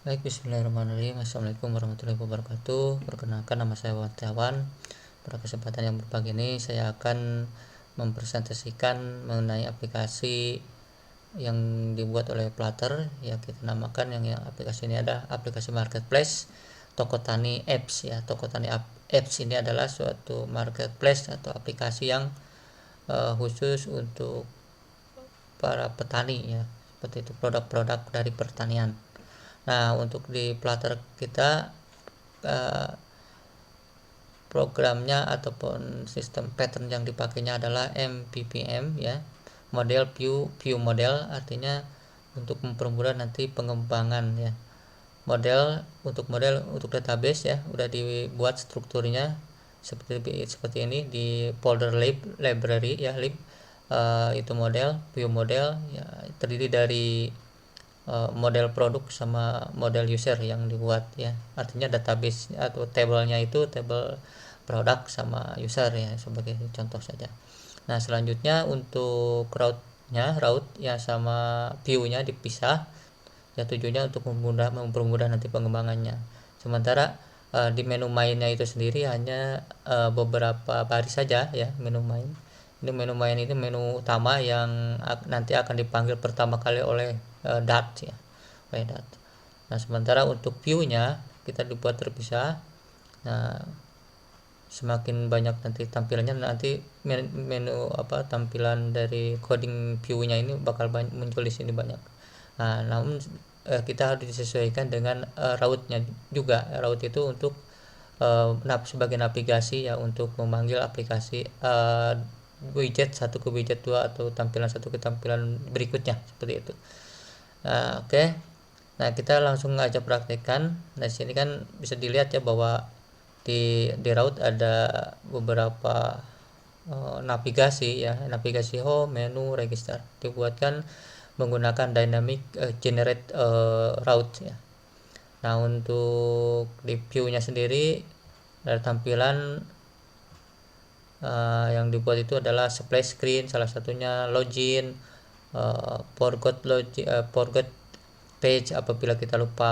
Baik, bismillahirrahmanirrahim. Assalamualaikum warahmatullahi wabarakatuh. Perkenalkan, nama saya Wawan. Pada kesempatan yang berbahagia ini saya akan mempresentasikan mengenai aplikasi yang dibuat oleh Flutter, ya kita namakan yang aplikasi ini adalah aplikasi marketplace Toko Tani Apps ya. Toko Tani Apps ini adalah suatu marketplace atau aplikasi yang khusus untuk para petani ya, seperti itu, produk-produk dari pertanian. Nah, untuk di Flutter kita programnya ataupun sistem pattern yang dipakainya adalah MVVM ya, model view model, artinya untuk mempermudah nanti pengembangan ya. Model untuk database ya udah dibuat strukturnya seperti ini di folder library ya, lib itu view model ya, terdiri dari model produk sama model user yang dibuat ya, artinya database atau tabelnya itu tabel produk sama user ya, sebagai contoh saja. Nah, selanjutnya untuk route ya sama view-nya dipisah ya, tujuannya untuk mempermudah nanti pengembangannya. Sementara di menu mainnya itu sendiri hanya beberapa baris saja ya, menu main. Ini menu main ini menu utama yang nanti akan dipanggil pertama kali oleh Dart ya, oleh Dart. Nah, sementara untuk view-nya kita dibuat terpisah. Nah, semakin banyak nanti tampilannya, nanti menu tampilan dari coding view-nya ini bakal muncul di sini banyak. Nah, namun kita harus disesuaikan dengan route-nya juga. Route itu untuk sebagai navigasi ya, untuk memanggil aplikasi widget satu ke widget 2 atau tampilan satu ke tampilan berikutnya, seperti itu. Nah, oke. Nah, kita langsung aja praktekkan. Nah, sini kan bisa dilihat ya bahwa di route ada beberapa navigasi ya, navigasi home, menu, register, dibuatkan menggunakan dynamic generate route ya. Nah, untuk di view-nya sendiri dari tampilan yang dibuat itu adalah splash screen, salah satunya login, forgot page apabila kita lupa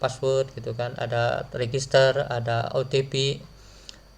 password gitu kan, ada register, ada OTP.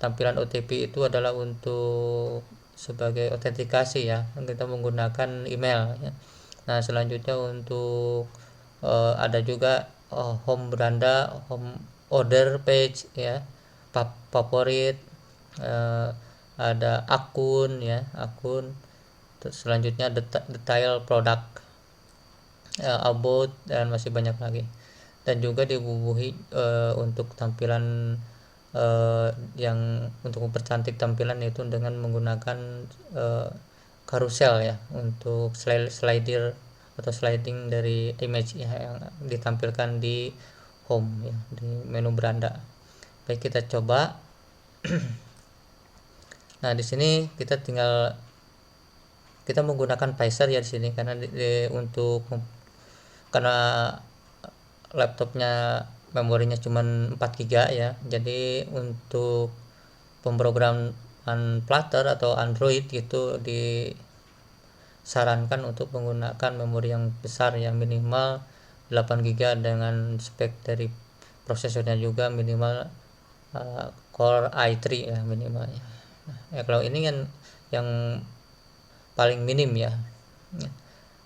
Tampilan OTP itu adalah untuk sebagai autentikasi ya, kita menggunakan email ya. Nah, selanjutnya untuk ada juga home beranda, home order page ya, favorit, ada akun ya, akun. Terus selanjutnya detail produk, about, dan masih banyak lagi. Dan juga dibubuhi untuk tampilan yang untuk mempercantik tampilan itu dengan menggunakan karusel ya, untuk slider atau sliding dari image ya, yang ditampilkan di home ya, di menu beranda. Baik, kita coba. Nah, di sini kita menggunakan Pacer ya di sini, karena karena laptopnya memorinya cuma 4 GB ya. Jadi untuk pemrograman Flutter atau Android itu disarankan untuk menggunakan memori yang besar ya, minimal 8 GB, dengan spek dari prosesornya juga minimal Core i3 ya minimal ya. Nah, ya kalau ini kan yang paling minim ya,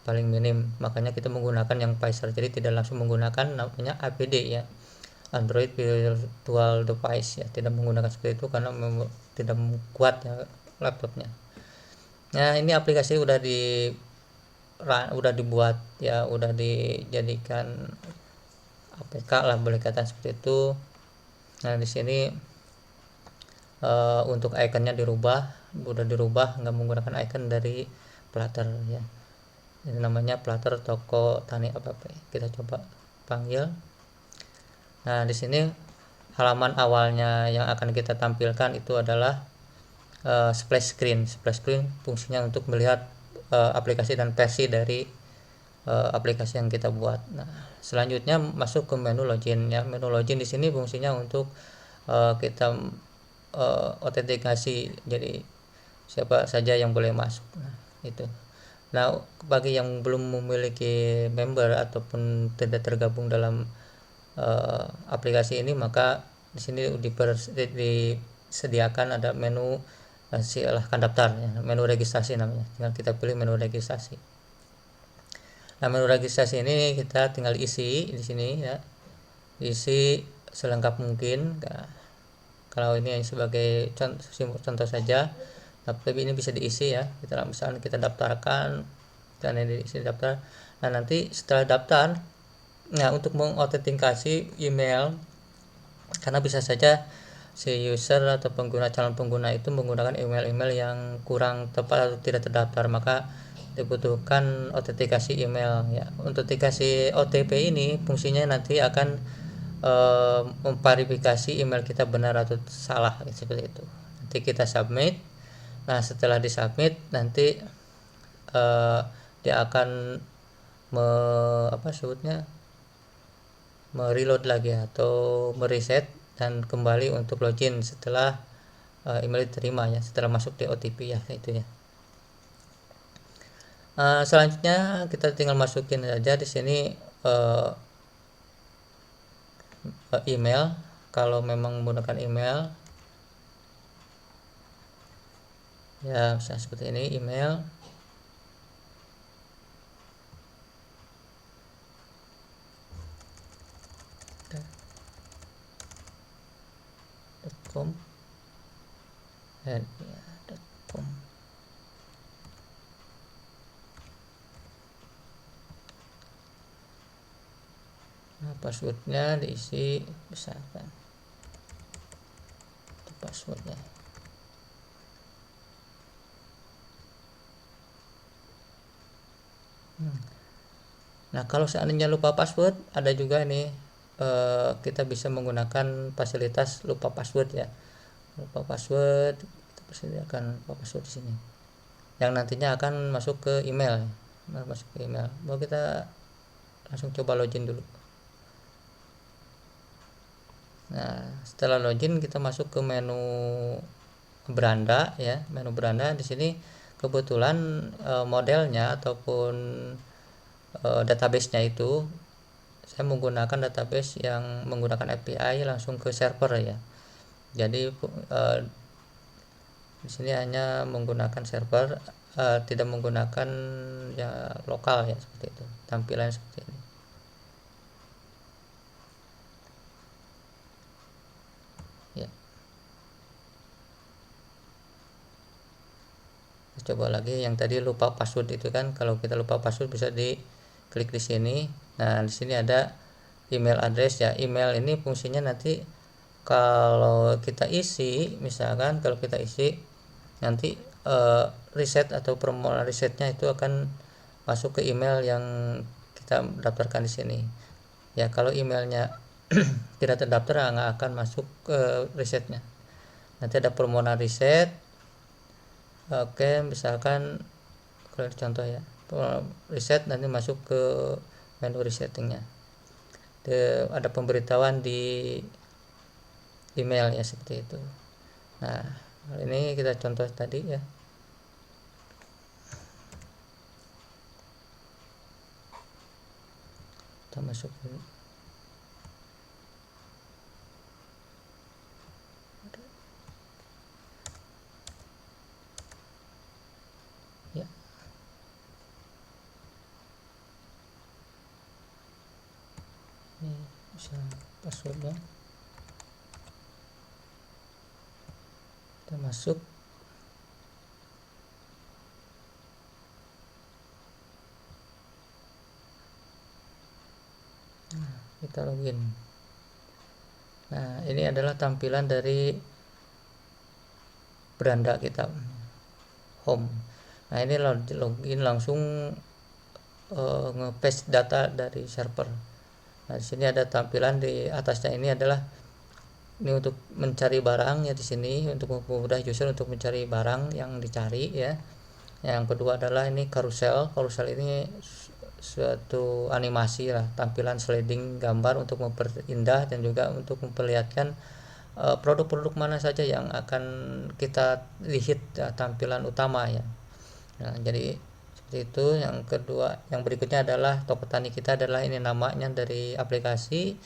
paling minim, makanya kita menggunakan yang Pacer. Jadi tidak langsung menggunakan namanya APD ya, Android Virtual Device ya, tidak menggunakan seperti itu karena tidak kuat ya laptopnya. Nah, ini aplikasi udah dibuat ya, udah dijadikan APK lah, boleh kata seperti itu. Nah, di sini untuk ikonnya udah dirubah, nggak menggunakan icon dari Flutter ya. Ini namanya Flutter Toko Tani App. Kita coba panggil. Nah, di sini halaman awalnya yang akan kita tampilkan itu adalah splash screen. Splash screen fungsinya untuk melihat aplikasi dan versi dari aplikasi yang kita buat. Nah, selanjutnya masuk ke menu login ya. Menu login di sini fungsinya untuk kita autentikasi, jadi siapa saja yang boleh masuk. Nah, itu. Nah, bagi yang belum memiliki member ataupun tidak tergabung dalam aplikasi ini, maka di sini disediakan ada menu silahkan daftar ya, menu registrasi namanya. Tinggal kita pilih menu registrasi. Nah, menu registrasi ini kita tinggal isi di sini ya. Isi selengkap mungkin. Nah, kalau ini sebagai contoh saja, tapi ini bisa diisi ya. Kita misalnya kita daftarkan dan ini diisi daftar. Nah, nanti setelah daftar, nah untuk mengautentikasi email, karena bisa saja si user atau calon pengguna itu menggunakan email-email yang kurang tepat atau tidak terdaftar, maka dibutuhkan autentikasi email ya. Untuk autentikasi OTP ini fungsinya nanti akan memverifikasi email kita benar atau salah seperti itu. Nanti kita submit. Nah, setelah disubmit nanti dia akan mereload lagi atau mereset dan kembali untuk login setelah email diterima ya, setelah masuk di OTP ya, itu ya. Selanjutnya kita tinggal masukin saja di sini email. Kalau memang menggunakan email ya, misalnya seperti ini, email .com dan ya, .com. Nah, passwordnya diisi misalkan itu passwordnya. Nah, kalau seandainya lupa password, ada juga nih kita bisa menggunakan fasilitas lupa password ya. Lupa password, kita persediakan lupa password di sini, yang nantinya akan masuk ke email. Masuk ke email. Mau kita langsung coba login dulu. Nah, setelah login kita masuk ke menu beranda ya, menu beranda. Di sini kebetulan modelnya ataupun database-nya itu saya menggunakan database yang menggunakan API langsung ke server ya. Jadi di sini hanya menggunakan server, tidak menggunakan ya lokal ya, seperti itu. Tampilan seperti ini. Ya. Kita coba lagi yang tadi lupa password itu kan, kalau kita lupa password bisa diklik di sini. Nah, di sini ada email address ya. Email ini fungsinya nanti kalau kita isi, misalkan kalau kita isi nanti reset atau permohonan resetnya itu akan masuk ke email yang kita daftarkan di sini. Ya, kalau emailnya tidak terdaftar nggak akan masuk ke resetnya. Nanti ada permohonan reset. Oke, misalkan kalau contoh ya, reset nanti masuk ke menu resettingnya. Ada pemberitahuan di email ya, seperti itu. Nah, ini kita contoh tadi ya. Kita masuk dulu. Ya. Ini bisa passwordnya. Kita masuk. Nah, kita login. Nah, ini adalah tampilan dari beranda kita, home. Nah, ini login langsung nge-paste data dari server. Nah, di sini ada tampilan di atasnya, ini adalah ini untuk mencari barang ya, di sini untuk mempermudah user untuk mencari barang yang dicari ya. Yang kedua adalah ini carousel. Carousel ini suatu animasi lah, tampilan sliding gambar untuk memperindah dan juga untuk memperlihatkan produk-produk mana saja yang akan kita lihat ya, tampilan utama ya. Nah, jadi itu. Yang kedua, yang berikutnya adalah toko tani kita adalah ini namanya dari aplikasi.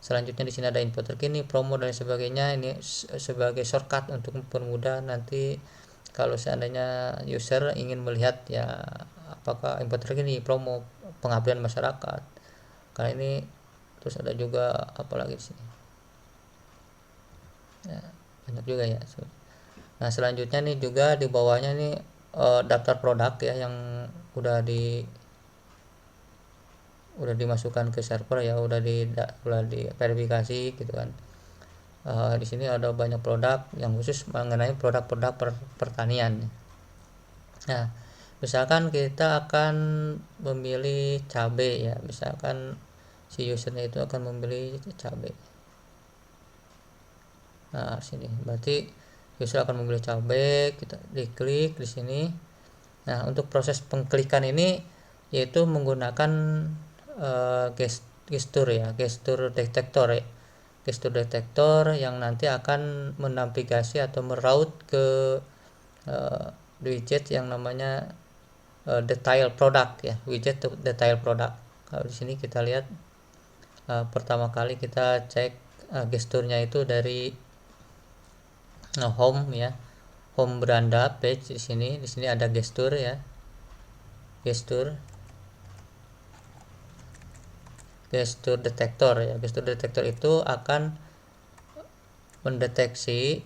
Selanjutnya di sini ada info terkini, promo dan sebagainya. Ini sebagai shortcut untuk mempermudah nanti kalau seandainya user ingin melihat ya apakah info terkini, promo, pengabdian masyarakat. Karena ini terus ada juga apalagi di sini. Ya, banyak juga ya. Nah, selanjutnya nih juga di bawahnya nih daftar produk ya yang udah dimasukkan ke server ya, udah di verifikasi gitu kan. Di sini ada banyak produk yang khusus mengenai produk-produk pertanian. Nah, misalkan kita akan memilih cabai ya, misalkan si usernya itu akan memilih cabai. Nah, sini berarti user akan memilih cabai, kita diklik di sini. Nah, untuk proses pengklikan ini yaitu menggunakan gestur ya, gestur detektor ya. Gestur detektor yang nanti akan menavigasi atau meraut ke widget yang namanya detail product ya, widget detail product. Kalau di sini kita lihat pertama kali kita cek gesturnya itu dari home ya, home beranda page. Di sini ada gestur ya, gestur detektor ya. Gestur detektor itu akan mendeteksi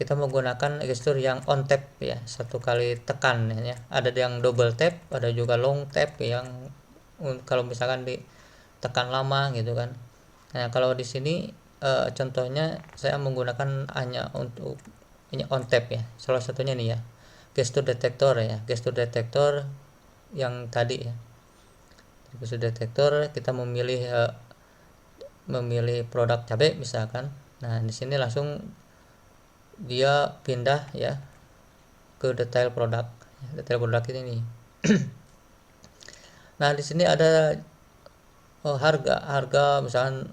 kita menggunakan gestur yang on tap ya, satu kali tekan ya. Ada yang double tap, ada juga long tap yang kalau misalkan ditekan lama gitu kan. Nah, kalau di sini contohnya saya menggunakan hanya untuk ini on tap ya. Salah satunya nih ya, gestur detektor ya, gestur detektor yang tadi ya. Gestur detektor kita memilih produk cabai misalkan. Nah, di sini langsung dia pindah ya ke detail produk. Detail produk ini nih. Nah, di sini ada harga misalkan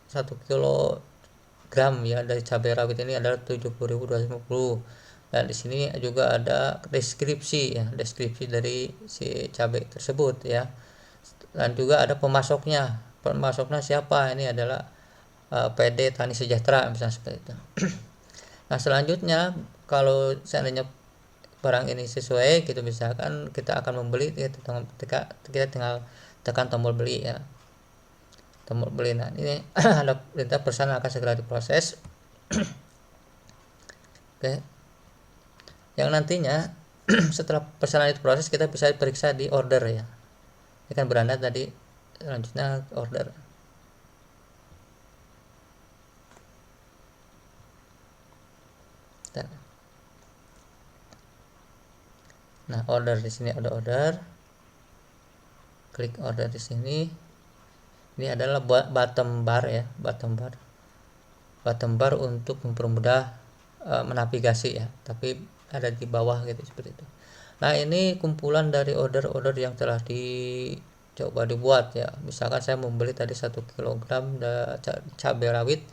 1 kilogram ya dari cabai rawit ini adalah 70.250. Dan di sini juga ada deskripsi ya, deskripsi dari si cabai tersebut ya. Dan juga ada pemasoknya siapa, ini adalah PD Tani Sejahtera misalnya seperti itu. Nah, selanjutnya kalau seandainya barang ini sesuai gitu, misalkan kita akan membeli, kita tinggal tekan tombol beli ya, tombol beli. Nah, ini ada perintah pesanan akan segera diproses. Oke, yang nantinya setelah pesanan itu proses kita bisa periksa di order ya. Ini kan beranda tadi, selanjutnya order. Nah, order di sini ada order. Klik order di sini. Ini adalah bottom bar ya, bottom bar untuk mempermudah menavigasi ya, tapi ada di bawah gitu seperti itu. Nah, ini kumpulan dari order-order yang telah dicoba dibuat ya. Misalkan saya membeli tadi 1 kilogram cabai rawit,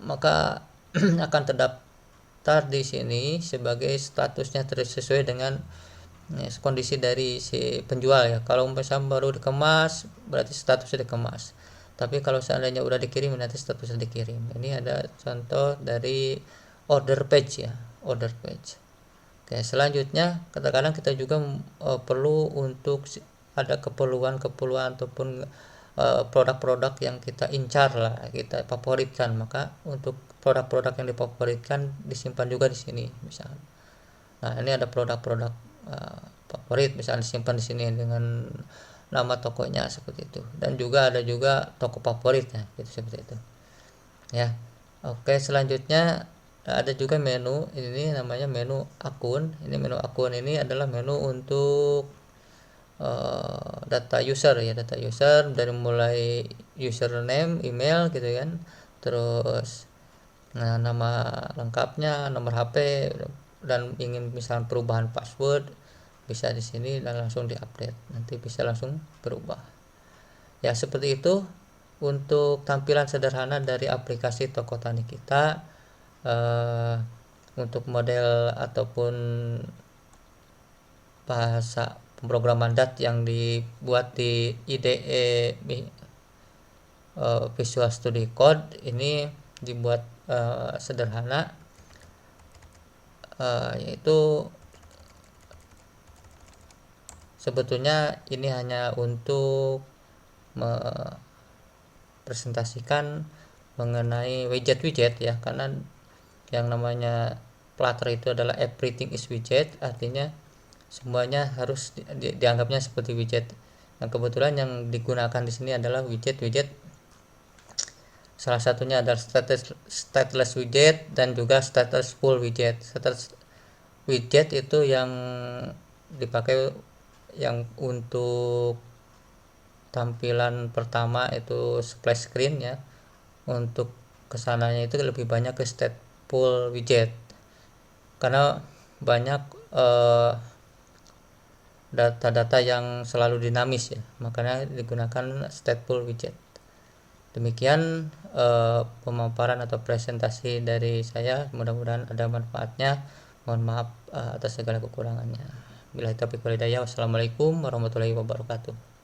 maka akan terdaftar di sini sebagai statusnya sesuai dengan kondisi dari si penjual ya. Kalau misalnya baru dikemas berarti statusnya dikemas, tapi kalau seandainya udah dikirim nanti statusnya dikirim. Ini ada contoh dari order page ya, order page. Oke, selanjutnya kadang-kadang kita juga perlu untuk ada keperluan ataupun produk-produk yang kita incar lah, kita favoritkan. Maka untuk produk-produk yang difavoritkan disimpan juga di sini misalnya. Nah, ini ada produk-produk favorit misalnya disimpan di sini dengan nama tokonya seperti itu. Dan juga ada juga toko favorit ya, gitu seperti itu. Ya. Oke, selanjutnya ada juga menu, ini namanya menu akun. Ini menu akun ini adalah menu untuk data user ya, data user dari mulai username, email gitu kan. Terus nama lengkapnya, nomor HP, dan ingin misalnya perubahan password bisa di sini dan langsung diupdate, nanti bisa langsung berubah ya. Seperti itu untuk tampilan sederhana dari aplikasi toko tani kita. Untuk model ataupun bahasa pemrograman Dart yang dibuat di IDE Visual Studio Code ini dibuat sederhana, yaitu sebetulnya ini hanya untuk presentasikan mengenai widget-widget ya, karena yang namanya Flutter itu adalah everything is widget, artinya semuanya harus dianggapnya seperti widget. Nah, kebetulan yang digunakan di sini adalah widget-widget. Salah satunya adalah stateless widget dan juga stateful widget. Stateless widget itu yang dipakai yang untuk tampilan pertama itu splash screen ya. Untuk kesananya itu lebih banyak ke stateful widget karena banyak data-data yang selalu dinamis ya, makanya digunakan stateful widget. Demikian pemaparan atau presentasi dari saya, mudah-mudahan ada manfaatnya. Mohon maaf atas segala kekurangannya. Billahi taufiq wal hidayah. Wassalamualaikum warahmatullahi wabarakatuh.